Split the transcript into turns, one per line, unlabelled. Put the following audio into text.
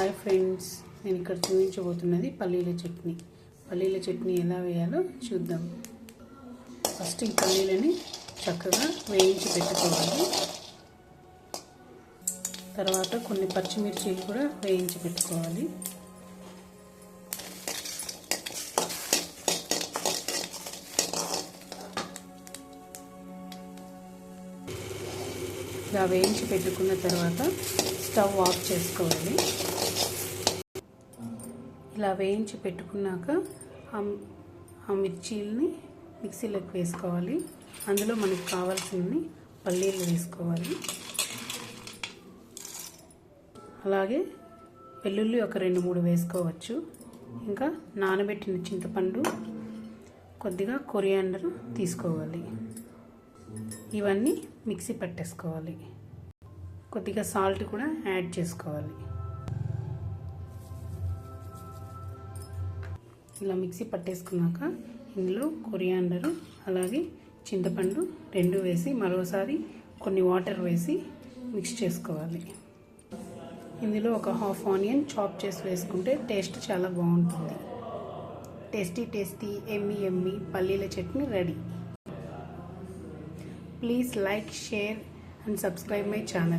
Hi friends, నేను ఇక్కడ చూపించబోతున్నది పల్లీల చట్నీ. పల్లీల చట్నీ ఎలా వేయాలో చూద్దాం. ఫస్ట్ ఈ పల్లీలని చక్కగా వేయించి పెట్టుకోవాలి. తర్వాత కొన్ని పచ్చిమిర్చీలు కూడా వేయించి పెట్టుకోవాలి. ఇలా వేయించి పెట్టుకున్న తర్వాత స్టవ్ ఆఫ్ చేసుకోవాలి. ఇలా వేయించి పెట్టుకున్నాక ఆ మిర్చీలని మిక్సీలోకి వేసుకోవాలి. అందులో మనకు కావాల్సినవి పల్లీలు వేసుకోవాలి. అలాగే వెల్లుల్లి ఒక 2-3 వేసుకోవచ్చు. ఇంకా నానబెట్టిన చింతపండు, కొద్దిగా కొరియాండర్ తీసుకోవాలి. ఇవన్నీ మిక్సీ పట్టేసుకోవాలి. కొద్దిగా సాల్ట్ కూడా యాడ్ చేసుకోవాలి. ఇలా మిక్సీ పట్టేసుకున్నాక ఇందులో కొరియాండరు అలాగే చింతపండు 2 వేసి మరోసారి కొన్ని వాటర్ వేసి మిక్స్ చేసుకోవాలి. ఇందులో ఒక హాఫ్ ఆనియన్ చాప్ చేసి వేసుకుంటే టేస్ట్ చాలా బాగుంటుంది. టేస్టీ ఎమ్మీ పల్లీల chutney ready. Please like, share and subscribe my channel.